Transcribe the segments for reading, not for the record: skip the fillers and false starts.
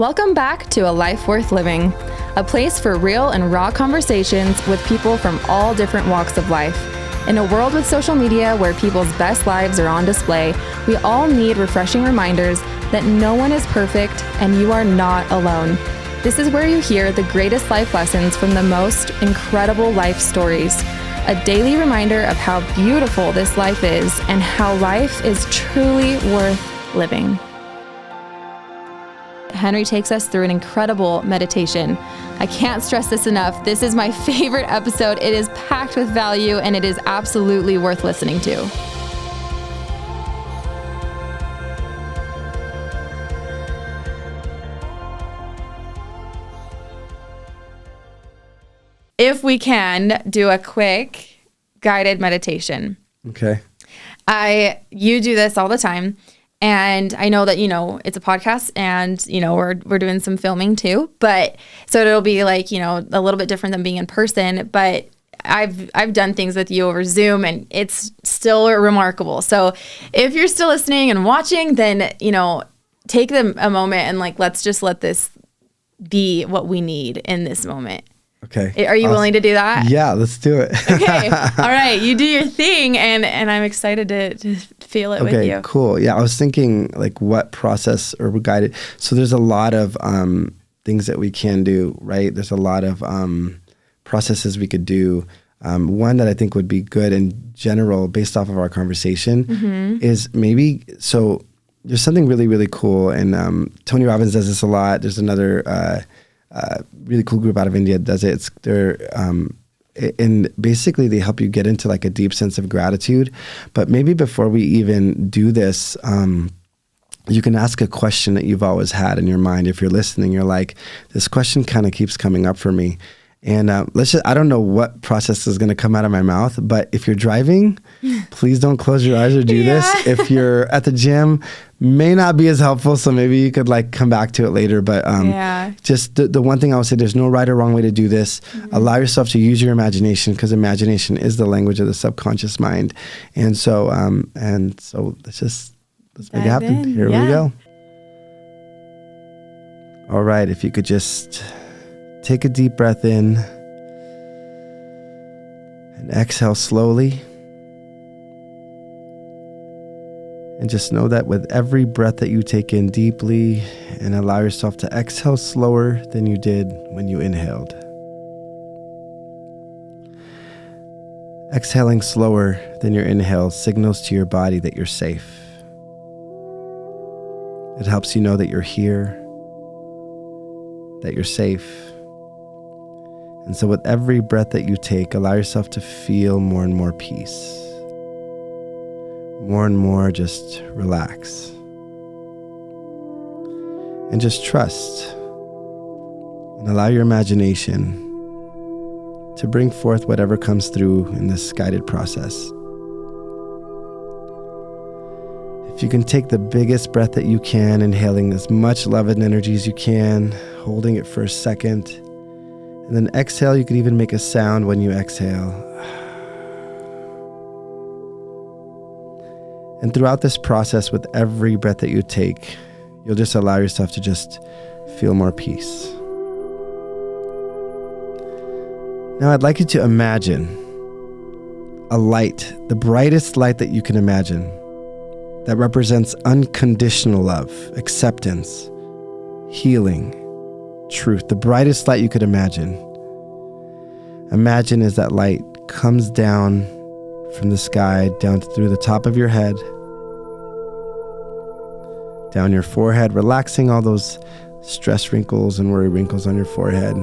Welcome back to A Life Worth Living, a place for real and raw conversations with people from all different walks of life. In a world with social media where people's best lives are on display, we all need refreshing reminders that no one is perfect and you are not alone. This is where you hear the greatest life lessons from the most incredible life stories. A daily reminder of how beautiful this life is and how life is truly worth living. Henry takes us through an incredible meditation. I can't stress this enough. This is my favorite episode. It is packed with value and it is absolutely worth listening to. If we can do a quick guided meditation. Okay. You do this all the time. And I know that, it's a podcast and, we're doing some filming too, but so it'll be like, a little bit different than being in person, but I've done things with you over Zoom and it's still remarkable. So if you're still listening and watching, then, take a moment and let's just let this be what we need in this moment. Okay. Are you willing to do that? Yeah, let's do it. Okay. All right. You do your thing and I'm excited to feel it with you. Okay, cool. Yeah, I was thinking what process or guided. So there's a lot of things that we can do, right? There's a lot of processes we could do. One that I think would be good in general based off of our conversation is maybe, so there's something really, really cool. And Tony Robbins does this a lot. There's another really cool group out of India that does it. And basically they help you get into a deep sense of gratitude. But maybe before we even do this, you can ask a question that you've always had in your mind. If you're listening, you're like, this question kind of keeps coming up for me. And I don't know what process is going to come out of my mouth, but if you're driving, please don't close your eyes or do this. If you're at the gym, may not be as helpful. So maybe you could come back to it later. But just the one thing I would say, there's no right or wrong way to do this. Allow yourself to use your imagination because imagination is the language of the subconscious mind. And so let's make it happen. Here we go. All right. If you could just take a deep breath in and exhale slowly. And just know that with every breath that you take in deeply and allow yourself to exhale slower than you did when you inhaled. Exhaling slower than your inhale signals to your body that you're safe. It helps you know that you're here, that you're safe. And so with every breath that you take, allow yourself to feel more and more peace. More and more just relax. And just trust. And allow your imagination to bring forth whatever comes through in this guided process. If you can take the biggest breath that you can, inhaling as much love and energy as you can, holding it for a second, and then exhale. You could even make a sound when you exhale. And throughout this process, with every breath that you take, you'll just allow yourself to just feel more peace. Now, I'd like you to imagine a light, the brightest light that you can imagine, that represents unconditional love, acceptance, healing, truth, the brightest light you could imagine. Imagine as that light comes down from the sky, down through the top of your head, down your forehead, relaxing all those stress wrinkles and worry wrinkles on your forehead,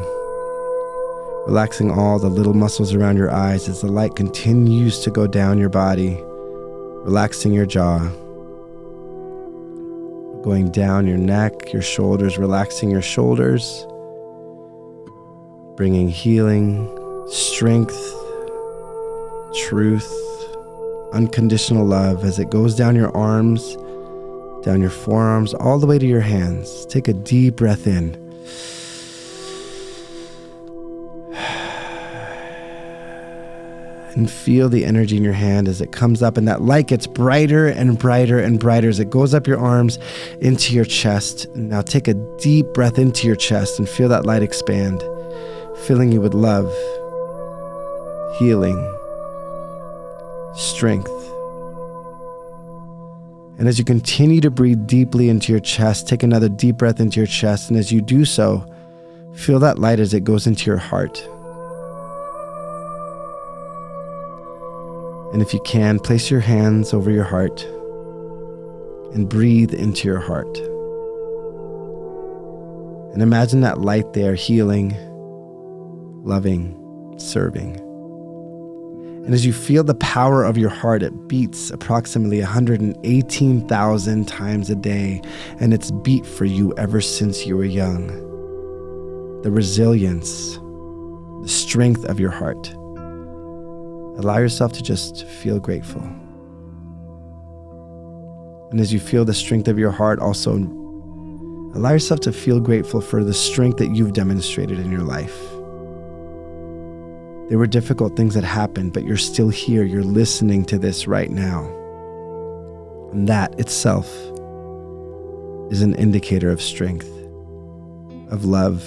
relaxing all the little muscles around your eyes as the light continues to go down your body, relaxing your jaw, going down your neck, your shoulders, relaxing your shoulders, bringing healing, strength, truth, unconditional love as it goes down your arms, down your forearms, all the way to your hands. Take a deep breath in. And feel the energy in your hand as it comes up, and that light gets brighter and brighter and brighter as it goes up your arms into your chest. And now take a deep breath into your chest and feel that light expand, filling you with love, healing, strength. And as you continue to breathe deeply into your chest, take another deep breath into your chest. And as you do so, feel that light as it goes into your heart. And if you can, place your hands over your heart and breathe into your heart. And imagine that light there, healing, loving, serving. And as you feel the power of your heart, it beats approximately 118,000 times a day. And it's beat for you ever since you were young. The resilience, the strength of your heart. Allow yourself to just feel grateful. And as you feel the strength of your heart, also allow yourself to feel grateful for the strength that you've demonstrated in your life. There were difficult things that happened, but you're still here. You're listening to this right now. And that itself is an indicator of strength, of love.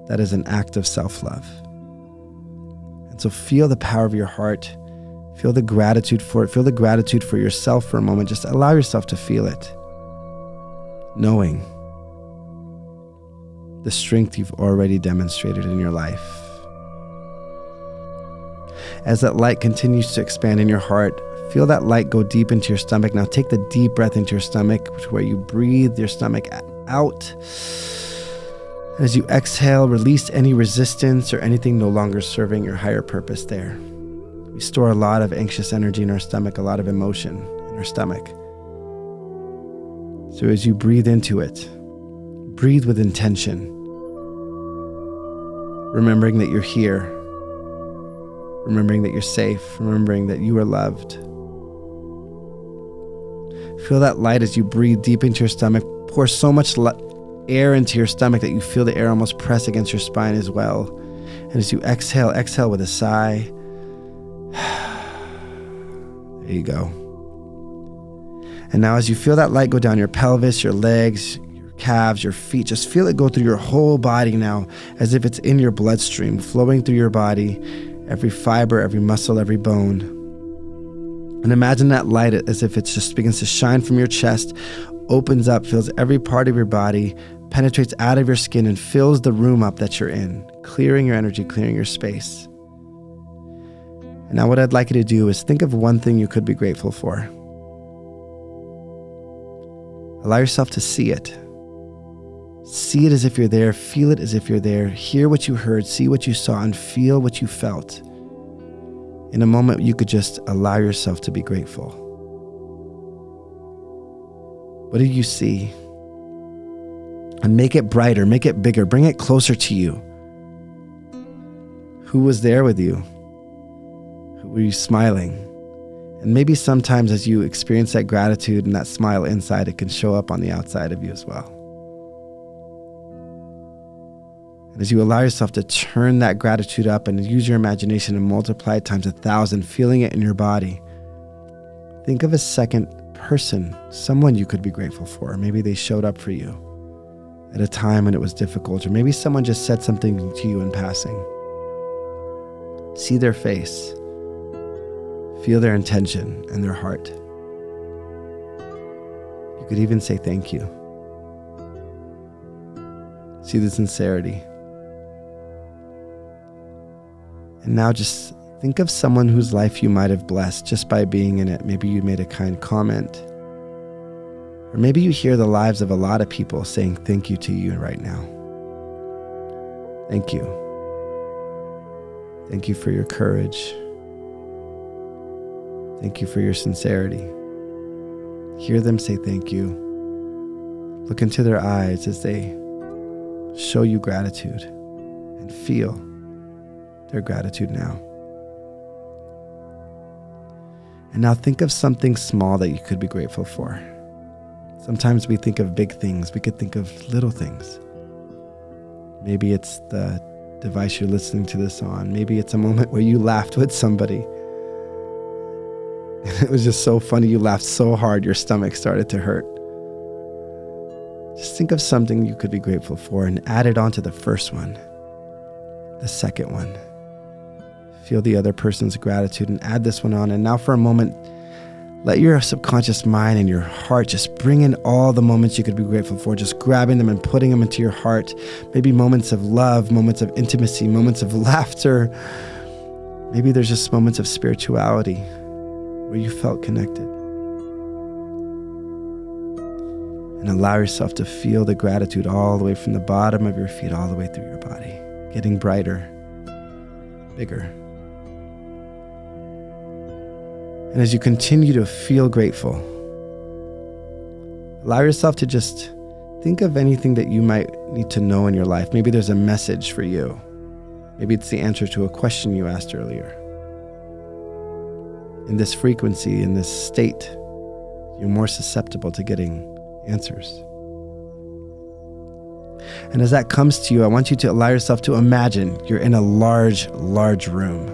That is an act of self-love. And so feel the power of your heart. Feel the gratitude for it. Feel the gratitude for yourself for a moment. Just allow yourself to feel it. Knowing the strength you've already demonstrated in your life. As that light continues to expand in your heart, feel that light go deep into your stomach. Now take the deep breath into your stomach, where you breathe your stomach out. As you exhale, release any resistance or anything no longer serving your higher purpose there. We store a lot of anxious energy in our stomach, a lot of emotion in our stomach. So as you breathe into it, breathe with intention, remembering that you're here, remembering that you're safe, remembering that you are loved. Feel that light as you breathe deep into your stomach. Pour so much air into your stomach that you feel the air almost press against your spine as well. And as you exhale, exhale with a sigh. There you go. And now as you feel that light go down your pelvis, your legs, your calves, your feet, just feel it go through your whole body now, as if it's in your bloodstream, flowing through your body, every fiber, every muscle, every bone. And imagine that light as if it just begins to shine from your chest, opens up, fills every part of your body, penetrates out of your skin, and fills the room up that you're in, clearing your energy, clearing your space. And now what I'd like you to do is think of one thing you could be grateful for. Allow yourself to see it. See it as if you're there, feel it as if you're there, hear what you heard, see what you saw, and feel what you felt. In a moment, you could just allow yourself to be grateful. What do you see? And make it brighter, make it bigger, bring it closer to you. Who was there with you? Who were you smiling? And maybe sometimes as you experience that gratitude and that smile inside, it can show up on the outside of you as well. And as you allow yourself to turn that gratitude up and use your imagination and multiply it times 1,000, feeling it in your body, think of a second person, someone you could be grateful for. Maybe they showed up for you at a time when it was difficult, or maybe someone just said something to you in passing. See their face, feel their intention and their heart. You could even say thank you. See the sincerity. And now just think of someone whose life you might have blessed just by being in it. Maybe you made a kind comment. Or maybe you hear the lives of a lot of people saying thank you to you right now. Thank you. Thank you for your courage. Thank you for your sincerity. Hear them say thank you. Look into their eyes as they show you gratitude and feel their gratitude now. And now think of something small that you could be grateful for. Sometimes we think of big things. We could think of little things. Maybe it's the device you're listening to this on. Maybe it's a moment where you laughed with somebody. And it was just so funny. You laughed so hard, your stomach started to hurt. Just think of something you could be grateful for and add it onto the first one, the second one. Feel the other person's gratitude and add this one on. And now for a moment, let your subconscious mind and your heart just bring in all the moments you could be grateful for, just grabbing them and putting them into your heart. Maybe moments of love, moments of intimacy, moments of laughter. Maybe there's just moments of spirituality where you felt connected. And allow yourself to feel the gratitude all the way from the bottom of your feet, all the way through your body, getting brighter, bigger. And as you continue to feel grateful, allow yourself to just think of anything that you might need to know in your life. Maybe there's a message for you. Maybe it's the answer to a question you asked earlier. In this frequency, in this state, you're more susceptible to getting answers. And as that comes to you, I want you to allow yourself to imagine you're in a large, large room.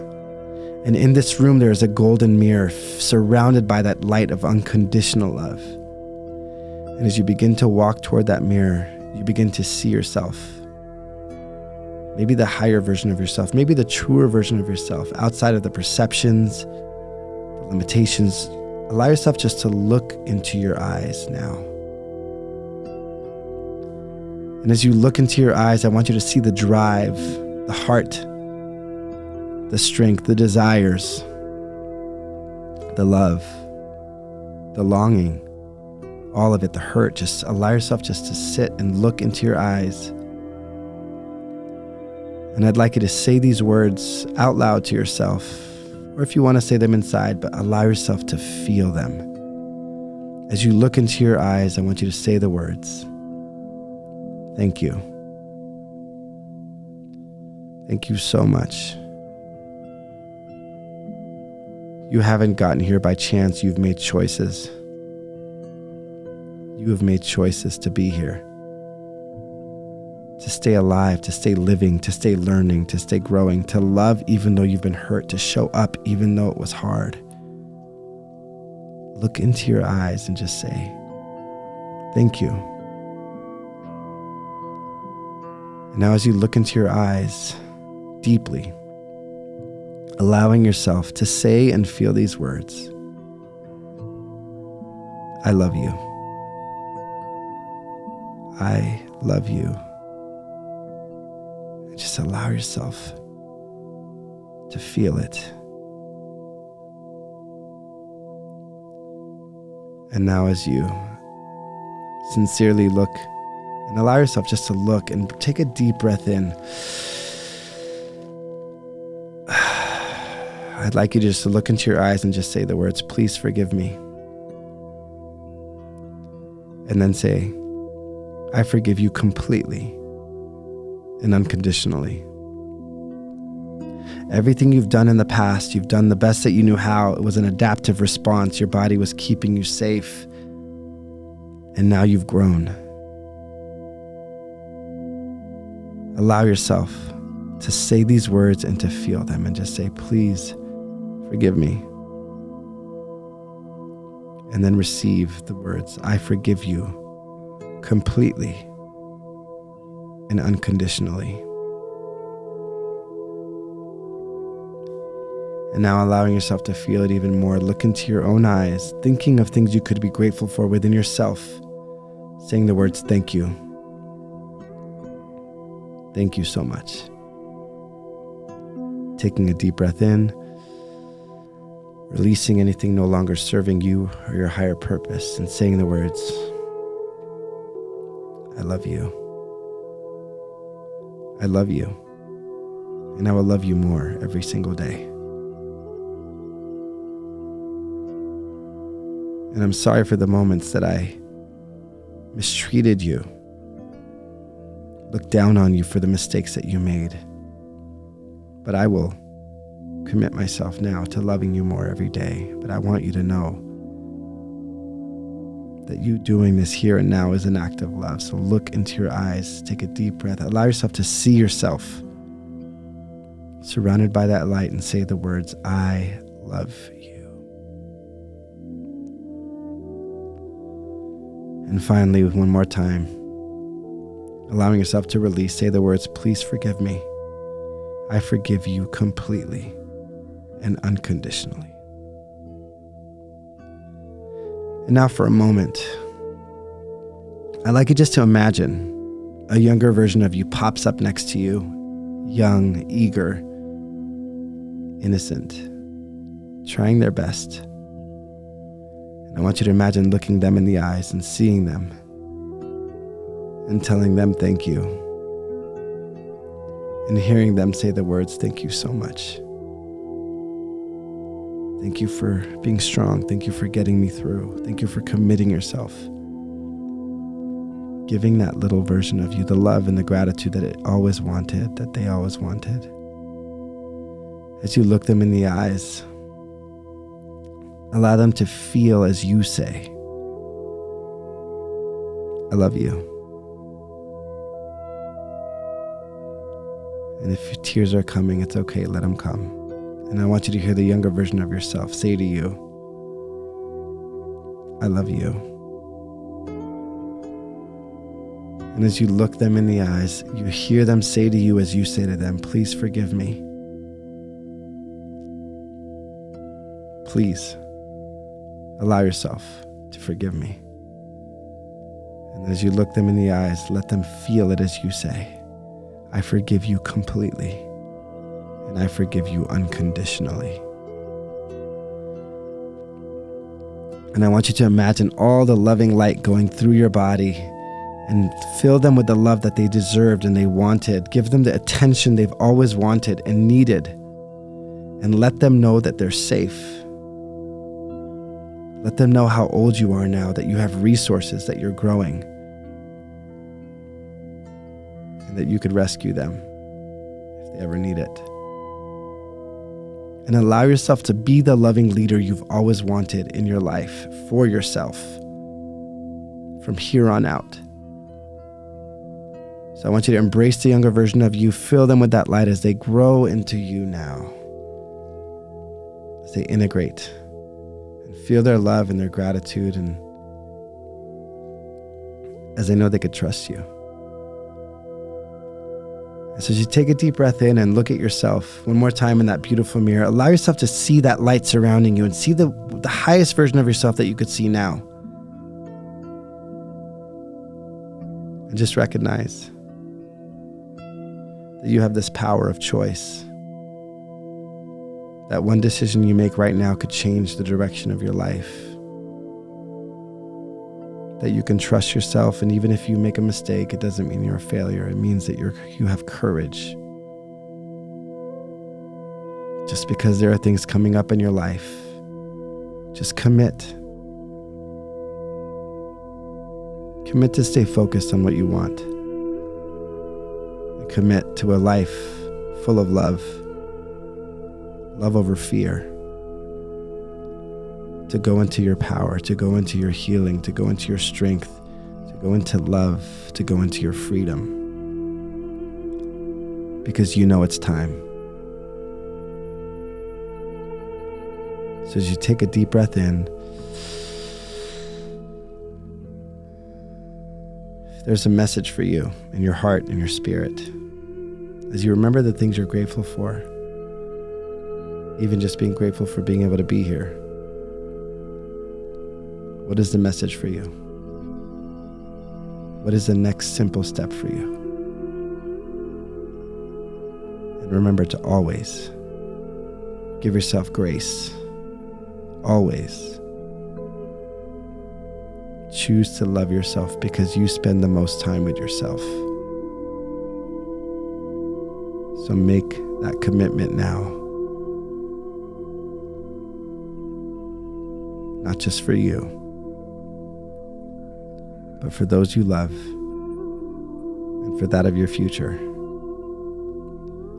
And in this room, there is a golden mirror surrounded by that light of unconditional love. And as you begin to walk toward that mirror, you begin to see yourself. Maybe the higher version of yourself, maybe the truer version of yourself, outside of the perceptions, the limitations. Allow yourself just to look into your eyes now. And as you look into your eyes, I want you to see the drive, the heart, the strength, the desires, the love, the longing, all of it, the hurt. Just allow yourself just to sit and look into your eyes. And I'd like you to say these words out loud to yourself, or if you want to say them inside, but allow yourself to feel them. As you look into your eyes, I want you to say the words, thank you. Thank you so much. You haven't gotten here by chance. You've made choices. You have made choices to be here, to stay alive, to stay living, to stay learning, to stay growing, to love even though you've been hurt, to show up even though it was hard. Look into your eyes and just say, thank you. And now as you look into your eyes deeply, allowing yourself to say and feel these words, I love you. I love you. And just allow yourself to feel it. And now as you sincerely look and allow yourself just to look and take a deep breath in, I'd like you just to look into your eyes and just say the words, please forgive me. And then say, I forgive you completely and unconditionally. Everything you've done in the past, you've done the best that you knew how. It was an adaptive response. Your body was keeping you safe. And now you've grown. Allow yourself to say these words and to feel them and just say, please forgive me. And then receive the words, I forgive you completely and unconditionally. And now allowing yourself to feel it even more. Look into your own eyes, thinking of things you could be grateful for within yourself, saying the words, thank you. Thank you so much. Taking a deep breath in, releasing anything no longer serving you or your higher purpose, and saying the words, I love you. I love you. And I will love you more every single day. And I'm sorry for the moments that I mistreated you, looked down on you for the mistakes that you made. But I will commit myself now to loving you more every day. But I want you to know that you doing this here and now is an act of love. So look into your eyes, take a deep breath, allow yourself to see yourself surrounded by that light, and say the words, I love you. And finally, one more time, allowing yourself to release, say the words, please forgive me. I forgive you completely and unconditionally. And now for a moment, I'd like you just to imagine a younger version of you pops up next to you, young, eager, innocent, trying their best. And I want you to imagine looking them in the eyes and seeing them and telling them thank you. And hearing them say the words, thank you so much. Thank you for being strong. Thank you for getting me through. Thank you for committing yourself. Giving that little version of you the love and the gratitude that it always wanted, that they always wanted. As you look them in the eyes, allow them to feel as you say, I love you. And if tears are coming, it's okay, let them come. And I want you to hear the younger version of yourself say to you, I love you. And as you look them in the eyes, you hear them say to you as you say to them, please forgive me. Please allow yourself to forgive me. And as you look them in the eyes, let them feel it as you say, I forgive you completely, and I forgive you unconditionally. And I want you to imagine all the loving light going through your body and fill them with the love that they deserved and they wanted. Give them the attention they've always wanted and needed, and let them know that they're safe. Let them know how old you are now, that you have resources, that you're growing, and that you could rescue them if they ever need it. And allow yourself to be the loving leader you've always wanted in your life for yourself from here on out. So I want you to embrace the younger version of you, fill them with that light as they grow into you now, as they integrate and feel their love and their gratitude, and as they know they could trust you. So as you take a deep breath in and look at yourself one more time in that beautiful mirror, allow yourself to see that light surrounding you and see the highest version of yourself that you could see now. And just recognize that you have this power of choice. That one decision you make right now could change the direction of your life. That you can trust yourself, and even if you make a mistake, it doesn't mean you're a failure. It means that you have courage. Just because there are things coming up in your life, just commit. Commit to stay focused on what you want. And commit to a life full of love. Love over fear. To go into your power, to go into your healing, to go into your strength, to go into love, to go into your freedom. Because you know it's time. So as you take a deep breath in, there's a message for you in your heart and your spirit. As you remember the things you're grateful for, even just being grateful for being able to be here. What is the message for you? What is the next simple step for you? And remember to always give yourself grace. Always choose to love yourself, because you spend the most time with yourself. So make that commitment now. Not just for you, but for those you love, and for that of your future.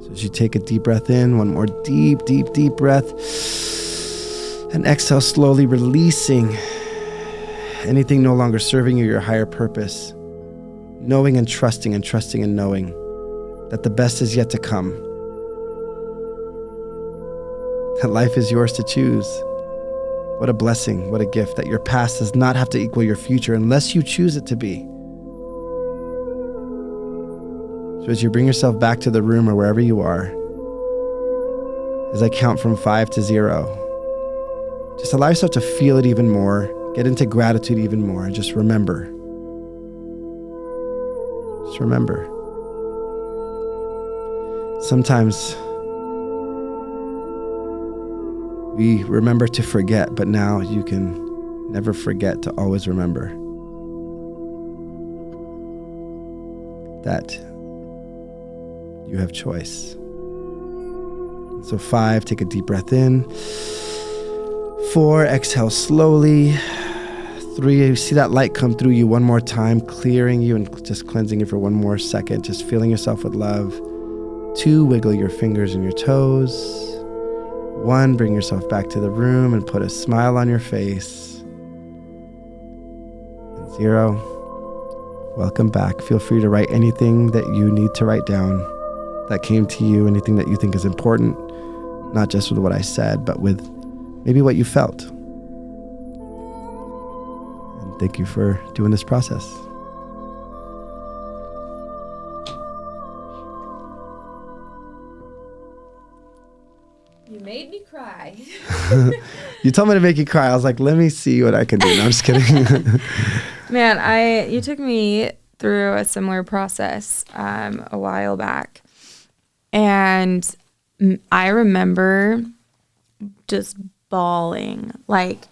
So as you take a deep breath in, one more deep breath, and exhale slowly, releasing anything no longer serving you, your higher purpose, knowing and trusting and knowing that the best is yet to come. that life is yours to choose. What a blessing, what a gift that your past does not have to equal your future unless you choose it to be. So as you bring yourself back to the room or wherever you are, as I count from 5 to 0, just allow yourself to feel it even more, get into gratitude even more, and just remember. Just remember. Sometimes we remember to forget, but now you can never forget to always remember that you have choice. So 5, take a deep breath in. 4, exhale slowly. 3, you see that light come through you one more time, clearing you and just cleansing you for one more second, just filling yourself with love. 2, wiggle your fingers and your toes. 1, bring yourself back to the room and put a smile on your face. And 0, welcome back. Feel free to write anything that you need to write down that came to you, anything that you think is important, not just with what I said, but with maybe what you felt. And thank you for doing this process. You made me cry. You told me to make you cry. I was like, let me see what I can do. No, I'm just kidding. Man, you took me through a similar process a while back. And I remember just bawling, like,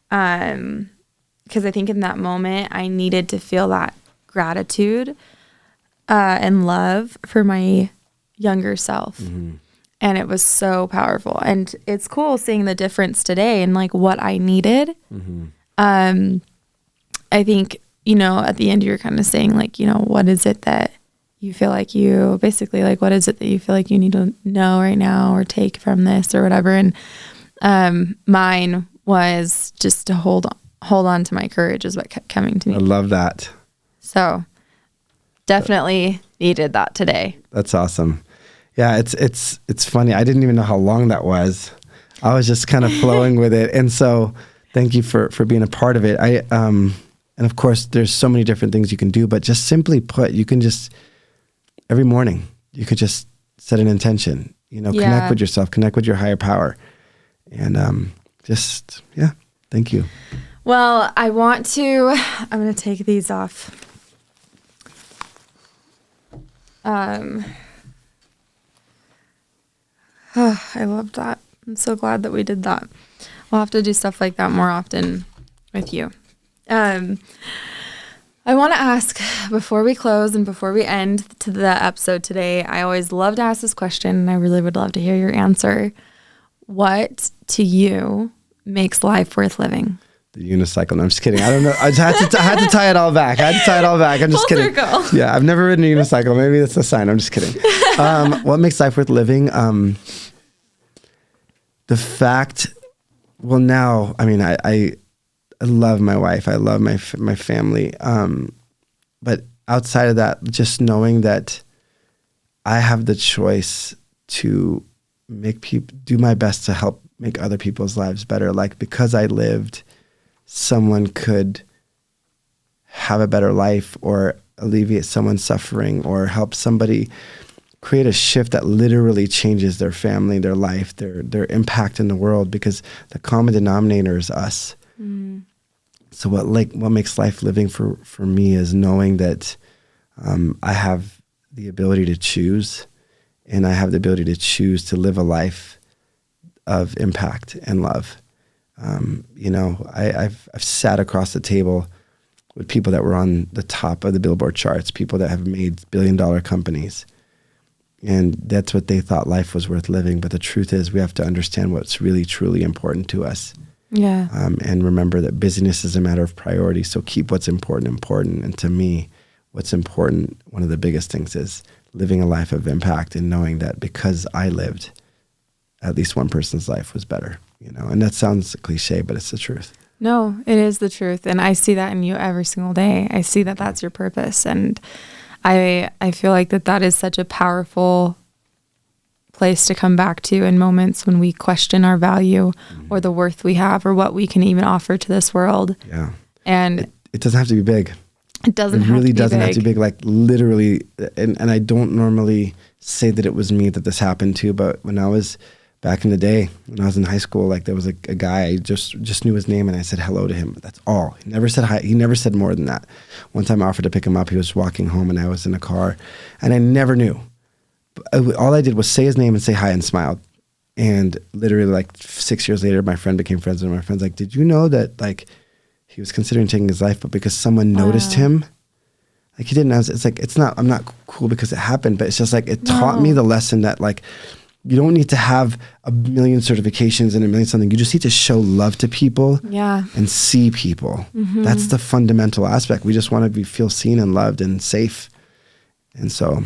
because I think in that moment I needed to feel that gratitude and love for my younger self. Mm-hmm. And it was so powerful. And it's cool seeing the difference today and like what I needed. Mm-hmm. I think, at the end you were kind of saying like, what is it that you feel like what is it that you feel like you need to know right now or take from this or whatever. And mine was just to hold on to my courage is what kept coming to me. I love that. So definitely needed that today. That's awesome. Yeah, it's funny. I didn't even know how long that was. I was just kind of flowing with it. And so thank you for being a part of it. And of course there's so many different things you can do, but just simply put, you can just every morning, you could just set an intention, connect with yourself, connect with your higher power. And thank you. Well, I'm going to take these off. I love that. I'm so glad that we did that. We'll have to do stuff like that more often with you. I want to ask, before we close and before we end to the episode today, I always love to ask this question, and I really would love to hear your answer. What, to you, makes life worth living? The unicycle. No, I'm just kidding. I don't know. I had to tie it all back. I'm just Full kidding. Circle. Yeah, I've never ridden a unicycle. Maybe that's a sign. I'm just kidding. What makes life worth living? The fact, well, now, I mean, I love my wife. I love my family. But outside of that, just knowing that I have the choice to do my best to help make other people's lives better. Like, because I lived, someone could have a better life or alleviate someone's suffering or help somebody create a shift that literally changes their family, their life, their impact in the world, because the common denominator is us. Mm. So what makes life living for me is knowing that I have the ability to choose, and I have the ability to choose to live a life of impact and love. I've sat across the table with people that were on the top of the Billboard charts, people that have made billion-dollar companies. And that's what they thought life was worth living. But the truth is, we have to understand what's really, truly important to us. Yeah. And remember that busyness is a matter of priority. So keep what's important. And to me, what's important, one of the biggest things is living a life of impact and knowing that because I lived, at least one person's life was better. And that sounds cliche, but it's the truth. No, it is the truth. And I see that in you every single day. I see that that's your purpose. And I feel like that is such a powerful place to come back to in moments when we question our value or the worth we have or what we can even offer to this world. Yeah. And it doesn't have to be big. It doesn't It have really to be doesn't big. have to be big, like literally. And I don't normally say that it was me that this happened to, but when I was back in the day, when I was in high school, like there was a guy, I just knew his name and I said hello to him. That's all. He never said hi. He never said more than that. One time I offered to pick him up. He was walking home and I was in a car and I never knew. All I did was say his name and say hi and smiled. And literally like 6 years later, my friend became friends with him. My friend's like, did you know that like he was considering taking his life, but because someone noticed him, like he didn't know, it's like, I'm not cool because it happened, but it's just like, it taught me the lesson that like, you don't need to have a million certifications and a million something. You just need to show love to people and see people. That's the fundamental aspect. We just want to feel seen and loved and safe. And so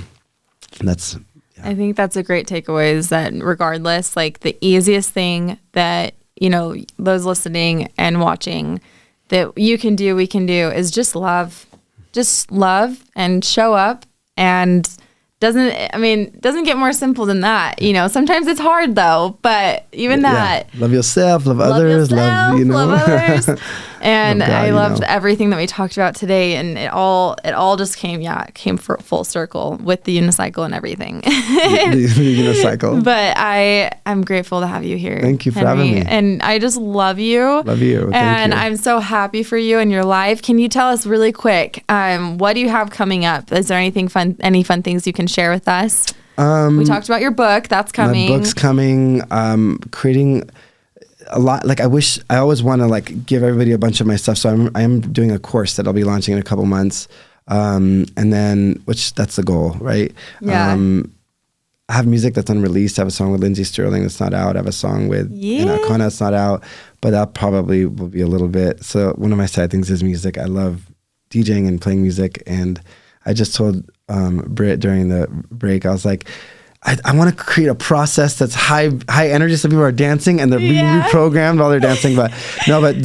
that's, I think that's a great takeaway, is that regardless, like the easiest thing that, you know, those listening and watching that you can do, we can do, is just love and show up. And doesn't get more simple than that. You know, sometimes it's hard though, but even that. Love yourself, love others, love, you know. Love others. And God, I loved everything that we talked about today, and it all just came full circle with the unicycle and everything. the unicycle. But I'm grateful to have you here. Thank you for Henry. having me. And I just love you. Love you. Thank and you. I'm so happy for you and your life. Can you tell us really quick, what do you have coming up? Is there anything fun, any fun things you can share with us? We talked about your book. That's coming. My book's coming. Creating a lot. Like I always want to like give everybody a bunch of my stuff. So I am doing a course that I'll be launching in a couple months. And then, that's the goal, right? Yeah. I have music that's unreleased. I have a song with Lindsey Sterling that's not out. I have a song with Kona that's not out, but that probably will be a little bit. So one of my side things is music. I love DJing and playing music. And I just told Britt during the break, I was like, I want to create a process that's high energy, so people are dancing and they're being reprogrammed while they're dancing. But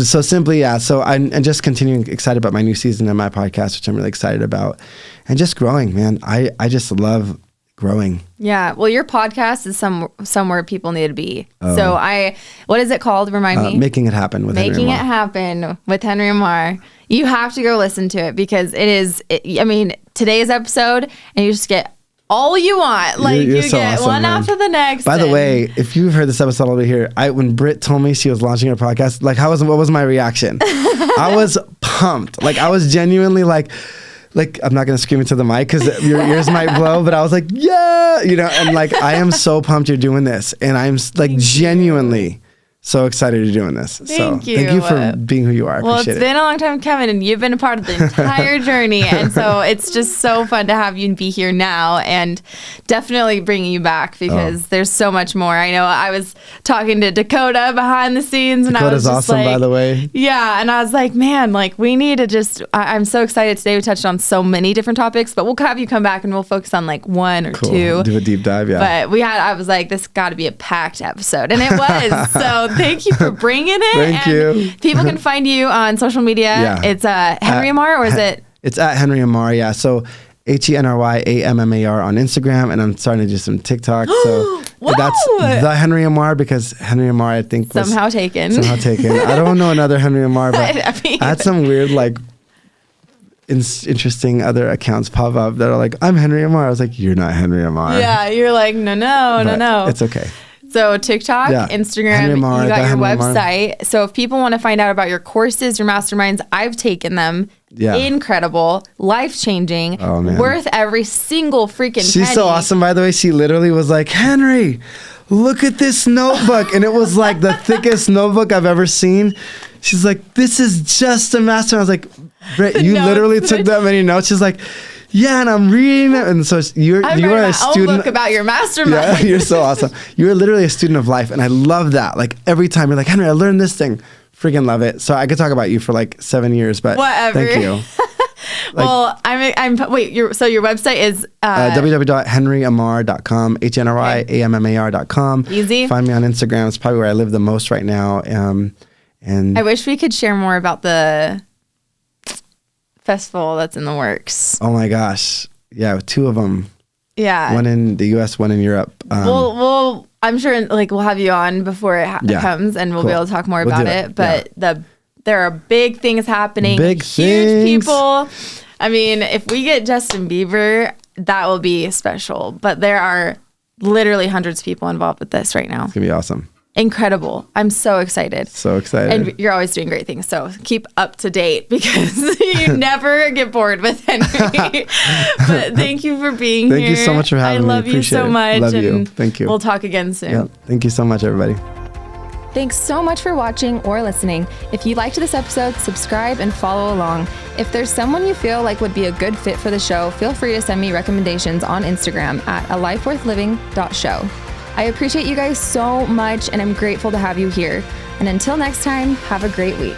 so simply, So I'm just continuing excited about my new season and my podcast, which I'm really excited about, and just growing, man. I just love growing. Yeah. Well, your podcast is somewhere people need to be. So what is it called? Remind me. Making It Happen with Henry Ammar. Making It Happen with Henry Ammar. You have to go listen to it because today's episode, and you just get all you want. Like you're so get awesome, one man. After the next. By the way, if you've heard this episode over here, when Britt told me she was launching her podcast, like what was my reaction? I was pumped. Like I was genuinely like I'm not going to scream into the mic because your ears might blow, but I was like, yeah, and like, I am so pumped you're doing this. And I'm like genuinely so excited you're doing this. Thank you for being who you are. Well, it's been a long time coming, and you've been a part of the entire journey. And so it's just so fun to have you be here now, and definitely bringing you back because there's so much more. I know I was talking to Dakota behind the scenes, and Dakota's I was just awesome, by the way. Yeah. And I was like, man, like we need to I'm so excited today. We touched on so many different topics, but we'll have you come back and we'll focus on like one or two. Do a deep dive. Yeah. But I was like, this got to be a packed episode, and it was. So thank you for bringing it. Thank you. People can find you on social media. Yeah. It's Henry Ammar, or is it? It's at Henry Ammar, yeah. So HenryAmmar on Instagram, and I'm starting to do some TikTok. So that's the Henry Ammar, because Henry Ammar, I think, was somehow taken. I don't know another Henry Ammar, but I had some weird, like, interesting other accounts pop up that are like, I'm Henry Ammar. I was like, you're not Henry Ammar. Yeah, you're like, no. It's okay. So TikTok, Instagram, Ammar, you got your website. Ammar. So if people want to find out about your courses, your masterminds, I've taken them. Yeah. Incredible, life-changing, worth every single freaking penny. She's so awesome, by the way. She literally was like, Henry, look at this notebook. And it was like the thickest notebook I've ever seen. She's like, this is just a master. I was like, Britt, you literally took that many notes. She's like, yeah, and I'm reading it. And so you are a student. Book about your mastermind. Yeah, you're so awesome. You're literally a student of life. And I love that. Like every time you're like, Henry, I learned this thing. Freaking love it. So I could talk about you for like 7 years, but whatever. Thank you. Well, so your website is www.henryammar.com, HenryAmmar.com. Easy. Find me on Instagram. It's probably where I live the most right now. And I wish we could share more about the festival that's in the works. Oh my gosh. Yeah, 2 of them. Yeah. One in the US, one in Europe. We'll I'm sure like we'll have you on before it comes, and we'll be able to talk more about it. But there are big things happening. Huge people. I mean, if we get Justin Bieber, that will be special. But there are literally hundreds of people involved with this right now. It's gonna be awesome. Incredible. I'm so excited. So excited. And you're always doing great things. So keep up to date because you never get bored with Henry. But thank you for being here. Thank you so much for having me. I love you so much. Love you. Thank you. We'll talk again soon. Yeah. Thank you so much, everybody. Thanks so much for watching or listening. If you liked this episode, subscribe and follow along. If there's someone you feel like would be a good fit for the show, feel free to send me recommendations on Instagram at alifeworthliving.show. I appreciate you guys so much, and I'm grateful to have you here. And until next time, have a great week.